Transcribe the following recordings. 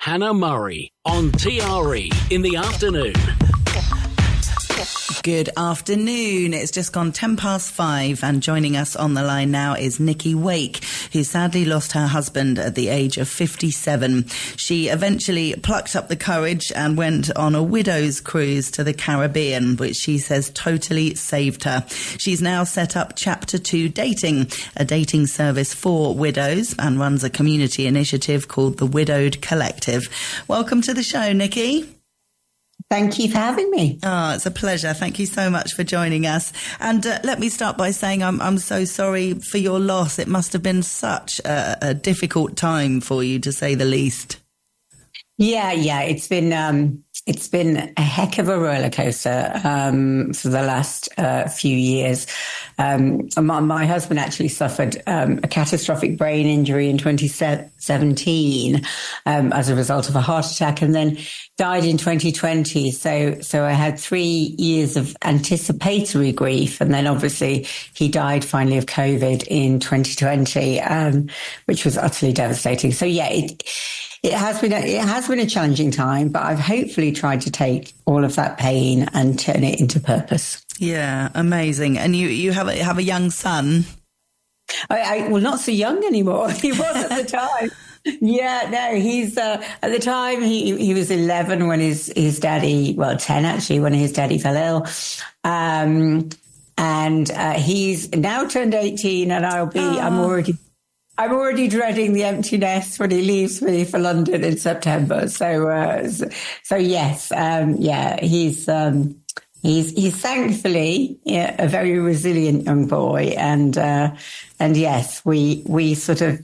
Hannah Murray on TRE in the afternoon. Good afternoon. It's just gone 5:10 and joining us on the line now is Nicky Wake, who sadly lost her husband at the age of 57. She eventually plucked up the courage and went on a widow's cruise to the Caribbean, which she says totally saved her. She's now set up Chapter 2 Dating, a dating service for widows, and runs a community initiative called the Widowed Collective. Welcome to the show, Nicky. Thank you for having me. Oh, it's a pleasure. Thank you so much for joining us. And let me start by saying I'm so sorry for your loss. It must have been such a difficult time for you, to say the least. Yeah. It's been a heck of a roller coaster for the last few years. My husband actually suffered a catastrophic brain injury in 2017 as a result of a heart attack, and then died in 2020. So I had 3 years of anticipatory grief, and then obviously he died finally of COVID in 2020, which was utterly devastating. So yeah, it has been a challenging time, but I've hopefully tried to take all of that pain and turn it into purpose. Yeah, amazing. And you have a young son. Well, not so young anymore. He was at the time. Yeah, no, he's at the time he was 11 when his daddy, 10 actually, when his daddy fell ill. And he's now turned 18, and I'm already dreading the empty nest when he leaves me for London in September. So yes, he's thankfully a very resilient young boy, and yes, we sort of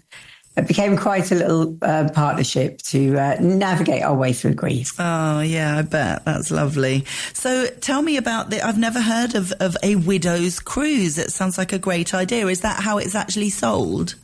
became quite a little partnership to navigate our way through grief. Oh yeah, I bet. That's lovely. So tell me about I've never heard of a widow's cruise. It sounds like a great idea. Is that how it's actually sold?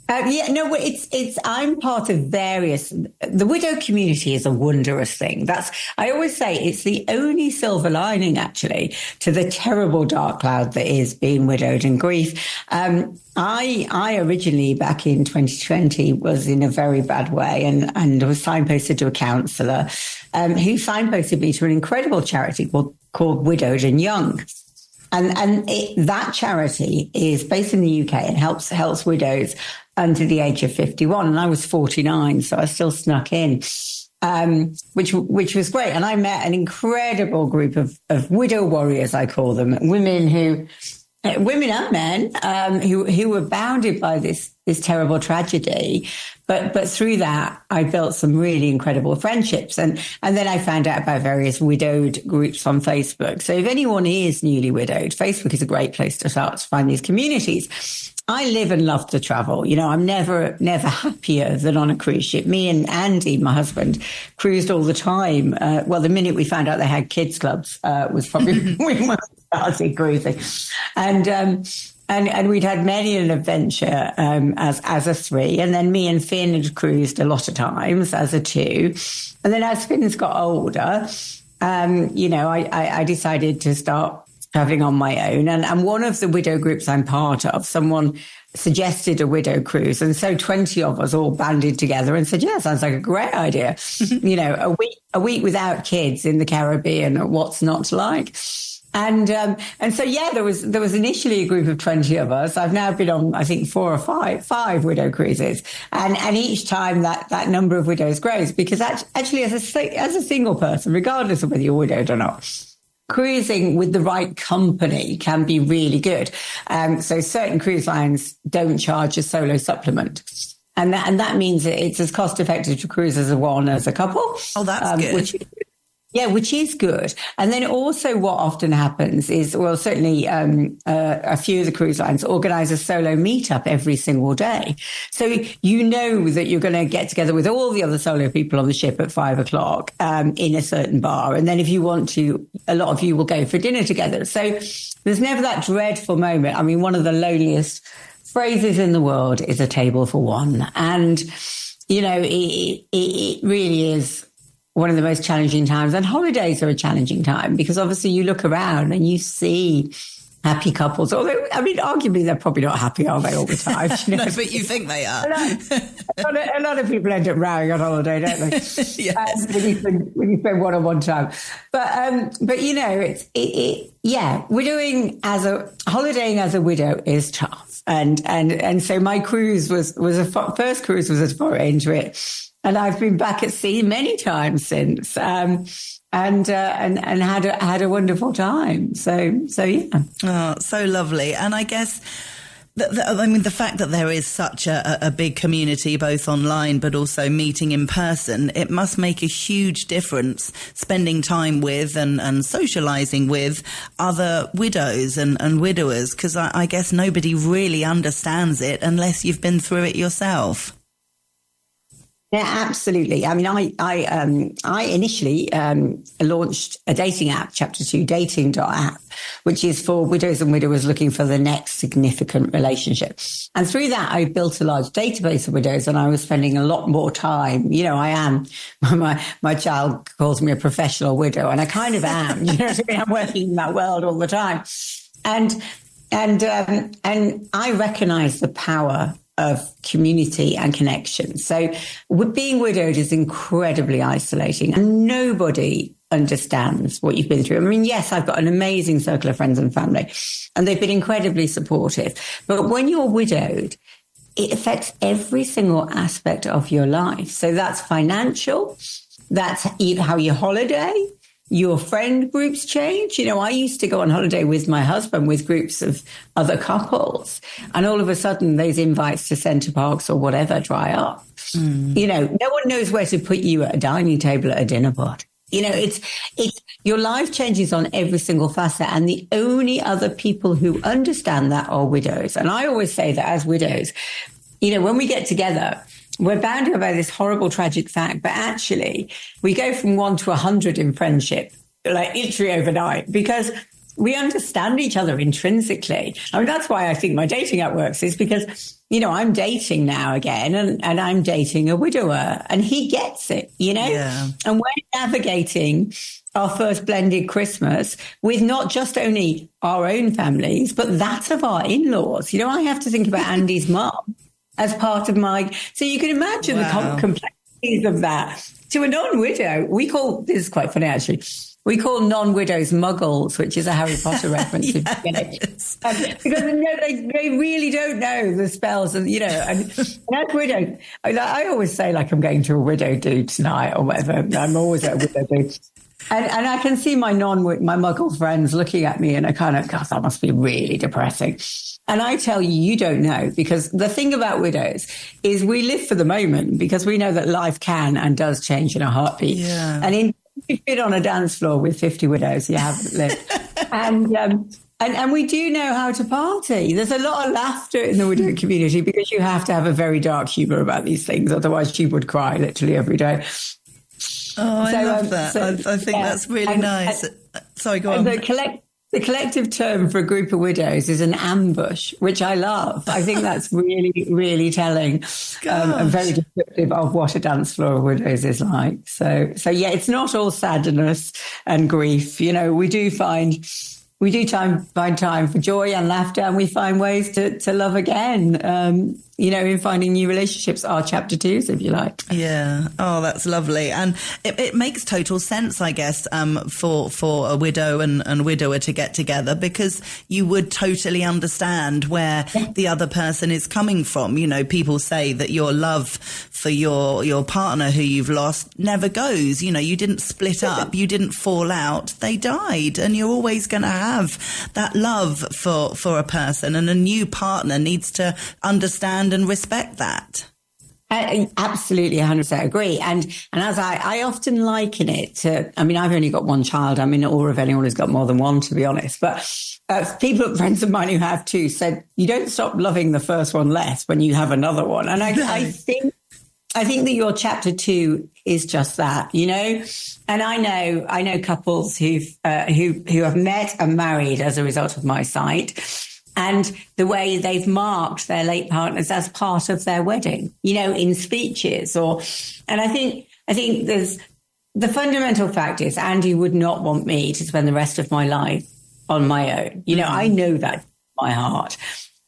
I'm part of various. The widow community is a wonderous thing. I always say it's the only silver lining actually to the terrible dark cloud that is being widowed and grief. I originally back in 2020 was in a very bad way and was signposted to a counsellor, who signposted me to an incredible charity called Widowed and Young. And that charity is based in the UK and helps widows under the age of 51. And I was 49, so I still snuck in, which was great. And I met an incredible group of widow warriors, I call them, women and men, who were bounded by this terrible tragedy. But through that, I built some really incredible friendships. And then I found out about various widowed groups on Facebook. So if anyone is newly widowed, Facebook is a great place to start to find these communities. I live and love to travel. You know, I'm never happier than on a cruise ship. Me and Andy, my husband, cruised all the time. The minute we found out they had kids clubs, was probably when we started cruising. And we'd had many an adventure as a 3. And then me and Finn had cruised a lot of times as a 2. And then as Finn's got older, I decided to start traveling on my own. And one of the widow groups I'm part of, someone suggested a widow cruise. And so 20 of us all banded together and said, yeah, sounds like a great idea. A week without kids in the Caribbean, what's not to like? And so, yeah, there was initially a group of 20 of us. I've now been on, I think, 4 or 5 widow cruises. And each time that number of widows grows, because actually as a single person, regardless of whether you're widowed or not, cruising with the right company can be really good. So certain cruise lines don't charge a solo supplement. And that means that it's as cost effective to cruise as a couple. Oh, that's good. Which is good. And then also what often happens is, certainly a few of the cruise lines organize a solo meetup every single day. So you know that you're going to get together with all the other solo people on the ship at 5:00 in a certain bar. And then if you want to, a lot of you will go for dinner together. So there's never that dreadful moment. I mean, one of the loneliest phrases in the world is a table for one. And, it really is one of the most challenging times. And holidays are a challenging time because obviously you look around and you see happy couples. Although, I mean, arguably they're probably not happy, are they, all the time? You know? No, but you think they are. A lot of people end up rowing on holiday, don't they? Yes. When you spend one-on-one time. But you know, holidaying as a widow is tough. And so my cruise first cruise was a foray into it. And I've been back at sea many times since. And had a wonderful time. So yeah. Oh, so lovely. And I guess, the fact that there is such a big community, both online but also meeting in person, it must make a huge difference spending time with and socialising with other widows and widowers, because I guess nobody really understands it unless you've been through it yourself. Yeah, absolutely. I mean, I initially launched a dating app, Chapter 2 dating.app, which is for widows and widowers looking for the next significant relationship. And through that, I built a large database of widows, and I was spending a lot more time. You know, I am, my child calls me a professional widow, and I kind of am. You know what I mean? I'm working in that world all the time. And I recognize the power of community and connection. So being widowed is incredibly isolating, and nobody understands what you've been through. I mean, yes, I've got an amazing circle of friends and family, and they've been incredibly supportive. But when you're widowed, it affects every single aspect of your life. So that's financial, that's how you holiday, your friend groups change. You know, I used to go on holiday with my husband with groups of other couples, and all of a sudden those invites to Centre Parks or whatever dry up. You know, no one knows where to put you at a dining table at a dinner party. You know, it's your life changes on every single facet, and the only other people who understand that are widows. And I always say that as widows, you know, when we get together, we're bounded by this horrible, tragic fact, but actually we go from 1 to 100 in friendship, like literally overnight, because we understand each other intrinsically. I mean, that's why I think my dating app works, is because, you know, I'm dating now again, and I'm dating a widower, and he gets it, you know? Yeah. And we're navigating our first blended Christmas with not just only our own families, but that of our in-laws. You know, I have to think about Andy's mum as part of so you can imagine the complexities of that. To a non-widow, this is quite funny actually, we call non-widows muggles, which is a Harry Potter reference. Yes. Because they really don't know the spells, and you know, and as widows, I always say like I'm going to a widow do tonight or whatever. I'm always at a widow do. And I can see my muggle friends looking at me and I kind of, God, that must be really depressing. And I tell you, you don't know, because the thing about widows is we live for the moment, because we know that life can and does change in a heartbeat. Yeah. And you've been on a dance floor with 50 widows, you haven't lived. And we do know how to party. There's a lot of laughter in the widow community, because you have to have a very dark humor about these things. Otherwise, you would cry literally every day. Oh, I love that. I think that's really nice. Sorry, go on. The collective term for a group of widows is an ambush, which I love. I think that's really, really telling and very descriptive of what a dance floor of widows is like. So yeah, it's not all sadness and grief. You know, we do find time for joy and laughter, and we find ways to love again. You know, in finding new relationships, are chapter 2s, if you like. Yeah. Oh, that's lovely. And it makes total sense, I guess, for a widow and widower to get together, because you would totally understand where the other person is coming from. You know, people say that your love for your partner who you've lost never goes. You know, you didn't split up, you didn't fall out, they died, and you're always going to have that love for a person, and a new partner needs to understand and respect that. I absolutely 100% agree. And as I often liken it to, I mean, I've only got one child. I'm in awe of anyone who's got more than one, to be honest. But friends of mine who have two, said, you don't stop loving the first one less when you have another one. And I think that your chapter 2 is just that, you know. And I know couples who have met and married as a result of my site, and the way they've marked their late partners as part of their wedding, you know, in speeches and I think there's the fundamental fact is Andy would not want me to spend the rest of my life on my own. You know, I know that in my heart.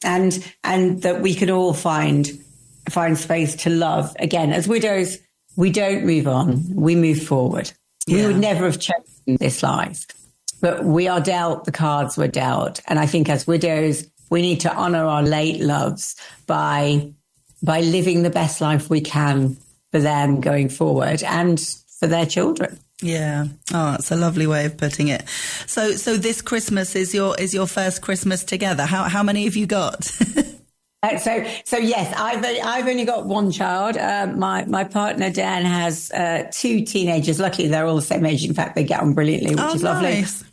And that we can all find space to love. Again, as widows, we don't move on, we move forward. We would never have chosen this life, but we are dealt the cards we're dealt. And I think as widows, we need to honor our late loves by living the best life we can for them going forward and for their children. Yeah. Oh, it's a lovely way of putting it. So this Christmas is your first Christmas together. How many have you got? So yes, I've only got one child. My partner Dan has 2 teenagers. Luckily, they're all the same age. In fact, they get on brilliantly, which is lovely. Nice.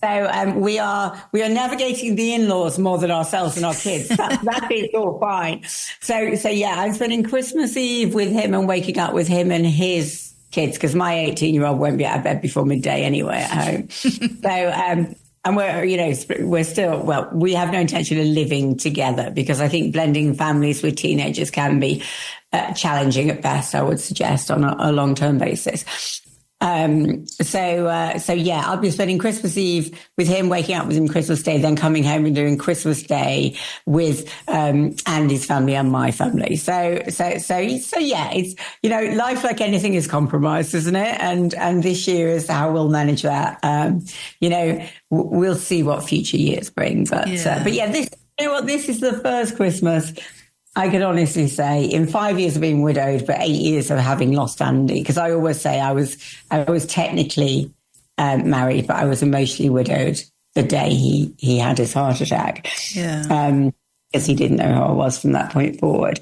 So we are navigating the in-laws more than ourselves and our kids. That is all fine. So yeah, I'm spending Christmas Eve with him and waking up with him and his kids, because my 18-year-old won't be out of bed before midday anyway at home. So and we're still, well, we have no intention of living together, because I think blending families with teenagers can be challenging at best, I would suggest, on a long-term basis. So yeah, I'll be spending Christmas Eve with him, waking up with him Christmas Day, then coming home and doing Christmas Day with Andy's family and my family. So yeah, it's, you know, life, like anything, is compromised, isn't it? And this year is how we'll manage that. You know, we'll see what future years bring, but yeah, this, you know what, this is the first Christmas I could honestly say, in 5 years of being widowed, but 8 years of having lost Andy, because I always say I was technically married, but I was emotionally widowed the day he had his heart attack. Yeah. Because he didn't know who I was from that point forward.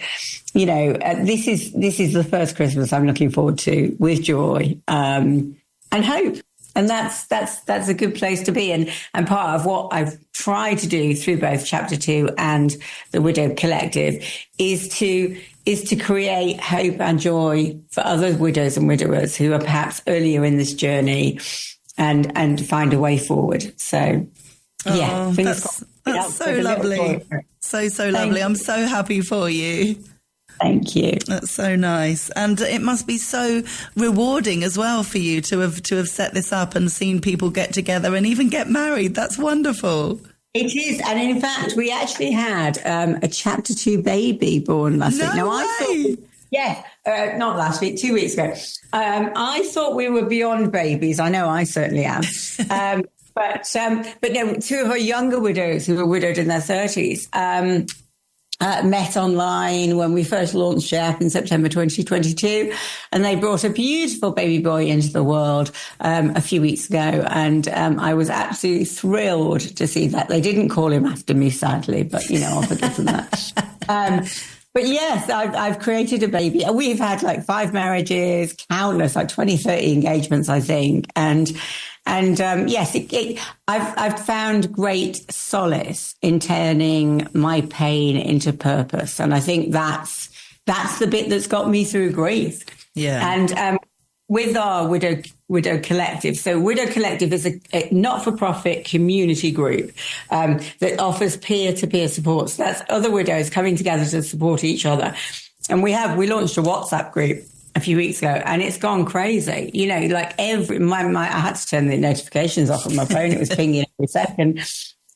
You know, this is the first Christmas I'm looking forward to with joy and hope. And that's a good place to be. And part of what I've tried to do through both Chapter 2 and the Widow Collective is to create hope and joy for other widows and widowers who are perhaps earlier in this journey and find a way forward. So yeah, that's so lovely. So lovely. I'm so happy for you. Thank you. That's so nice. And it must be so rewarding as well for you to have set this up and seen people get together and even get married. That's wonderful. It is. And in fact, we actually had a Chapter 2 baby born last week. No way. I thought, not last week, 2 weeks ago. I thought we were beyond babies. I know I certainly am. But no, 2 of our younger widows who were widowed in their 30s, met online when we first launched SHAP in September 2022, and they brought a beautiful baby boy into the world a few weeks ago, and I was absolutely thrilled to see that. They didn't call him after me, sadly, but you know, I'll forgive them that. But yes, I've created a baby. We've had like 5 marriages, countless, like 20, 30 engagements, I think. And yes, I've found great solace in turning my pain into purpose. And I think that's the bit that's got me through grief. Yeah. And with our Widow Collective. So Widow Collective is a not-for-profit community group that offers peer-to-peer support. So that's other widows coming together to support each other. And we launched a WhatsApp group a few weeks ago, and it's gone crazy. You know, like I had to turn the notifications off on my phone. It was pinging every second.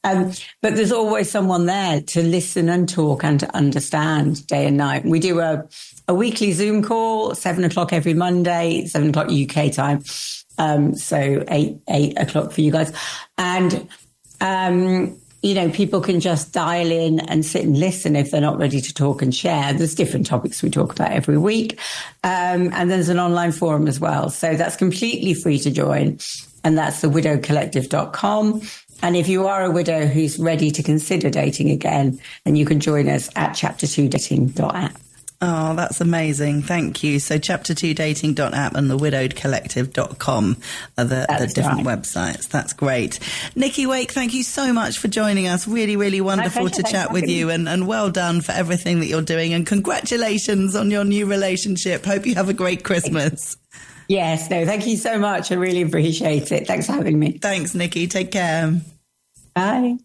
But there's always someone there to listen and talk and to understand day and night. We do a weekly Zoom call, 7:00 every Monday, 7:00 UK time. So 8 o'clock for you guys. And, you know, people can just dial in and sit and listen if they're not ready to talk and share. There's different topics we talk about every week. And there's an online forum as well. So that's completely free to join. And that's the widowcollective.com. And if you are a widow who's ready to consider dating again, then you can join us at chapter2dating.app. Oh, that's amazing. Thank you. So chapter2dating.app and the widowedcollective.com are the different websites. That's great. Nicky Wake, thank you so much for joining us. Really, really wonderful to chat with you, and well done for everything that you're doing. And congratulations on your new relationship. Hope you have a great Christmas. Yes, no, thank you so much. I really appreciate it. Thanks for having me. Thanks, Nicky. Take care. Bye.